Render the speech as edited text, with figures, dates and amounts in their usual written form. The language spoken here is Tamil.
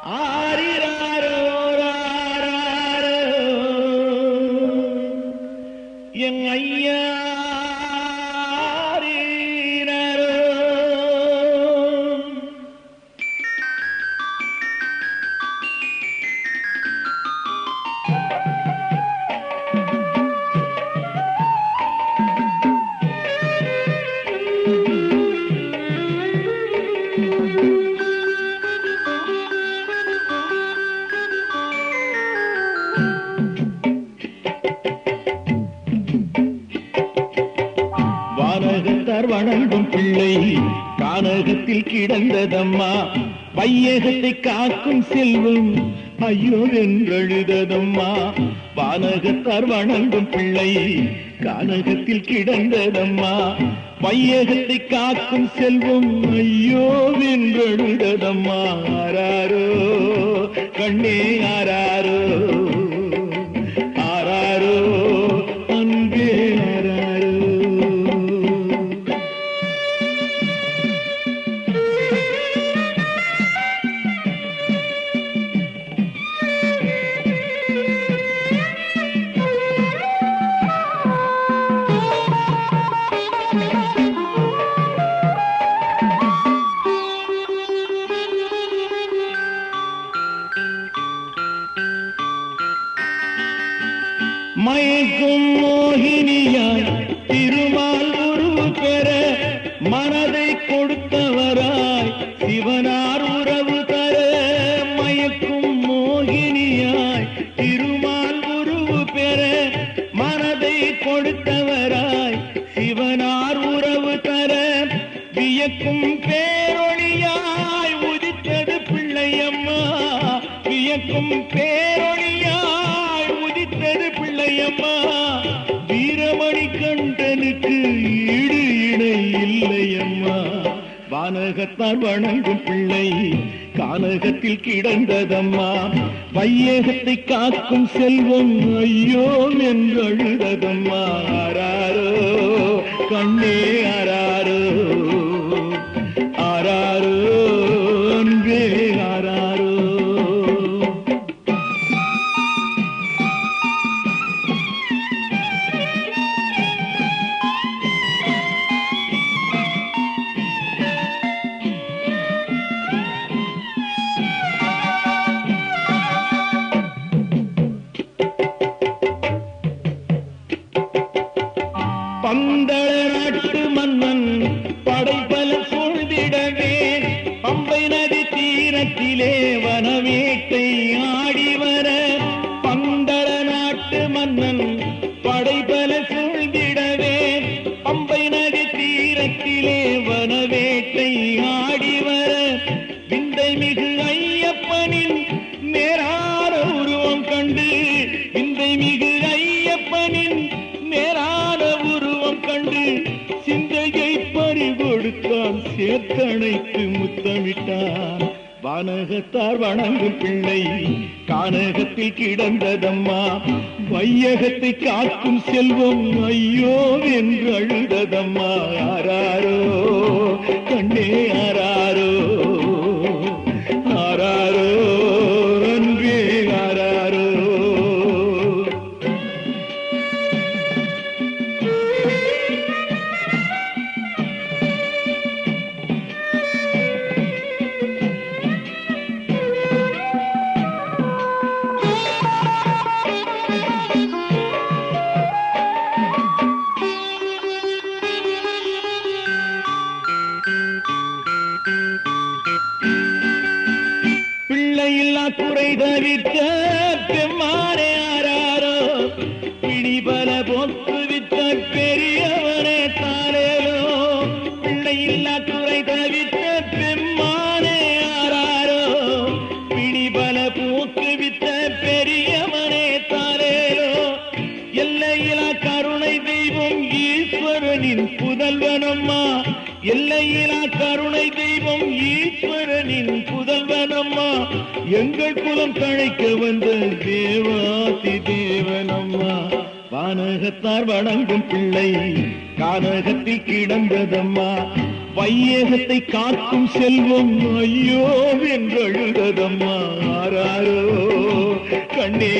ஆரிராரோ ராராரோ என் ஐயா வானகத்தார் வணங்கும் பிள்ளை கானகத்தில் கிடந்ததம்மா, வையகத்தை காக்கும் செல்வம் ஐயோ என்றழுததம்மா. வானகத்தார் வணங்கும் பிள்ளை கானகத்தில் கிடந்ததம்மா, வையகத்தை காக்கும் செல்வம் ஐயோ என்றழுததம்மா. ஆராரோ கண்ணே ஆராரோ ஆராரோ அன்பே ஆராரோ. மயக்கும் மோகினியாய் திருமால் உருவு பெற மனதை கொடுத்தவராய் சிவனார் உறவு தர. மயக்கும் மோகினியாய் திருமால் உருவு பெற மனதை கொடுத்தவராய் சிவனார் உறவு தர. வியக்கும் பேரொழியாய் உதித்தது பிள்ளையம்மா, வியக்கும் பேரொழியாய் உதித்தது பிள்ளையம்மா. வீரமணி கண்டனுக்கு ஈடு இணை இல்லையம்மா. வானகத்தார் வணங்கும் பிள்ளை கானகத்தில் கிடந்ததம்மா, வையகத்தை காக்கும் செல்வம் ஐயோ என்றழுததம்மா. ஆராரோ கண்ணே ஆராரோ ஆராரோ அன்பே ஆராரோ. பந்தள நாட்டு மன்னன் படைபல சூழ்ந்திடவே பம்பை நதி தீரத்திலே வனவேட்டை ஆடி வர. பந்தள நாட்டு மன்னன் படைபல சூழ்ந்திடவே பம்பை நதி தீரத்திலே வனவேட்டை ஆடி வர. விந்தை மிகு ஐயப்பனின் நேரார உருவம் கண்டு, விந்தை மிகு ஐயப்பனின் நேரான உருவம் கண்டு சிந்தையை பறிகொடுத்தான், சேர்த்தணைத்து முத்தமிட்டான். வானகத்தார் வணங்கும் பிள்ளை கானகத்தில் கிடந்ததம்மா, வையகத்தை காக்கும் செல்வம் ஐயோ என்று அழுததம்மா. ஆராரோ கண்ணே ஆராரோ ஆராரோ அன்பே ஆராரோ. பிள்ளையில்லா குறை தவிர்க்க பெம்மானே ஆராரோ, பிடிபல போக்கு வித்த பெரியவனே தாரேலோ. பிள்ளையில்லா குறை தவிர்க்க பெம்மானே ஆராரோ, பிடிபல போக்கு வித்த பெரியவனே தாரேலோ. எல்லையிலா கருணை தெய்வம் ஈஸ்வரனின் புதல்வனம்மா, எல்லையிலா கருணை தெய்வம் ஈஸ்வரனின் புதல்வனம்மா. எங்கள் குலம் தழைக்க வந்த தேவாதி தேவனம்மா. வானகத்தார் வணங்கும் பிள்ளை கானகத்தில் கிடந்ததம்மா, வையகத்தை காக்கும் செல்வம் ஐயோ என்றழுதம்மா ஆராரோ கண்ணே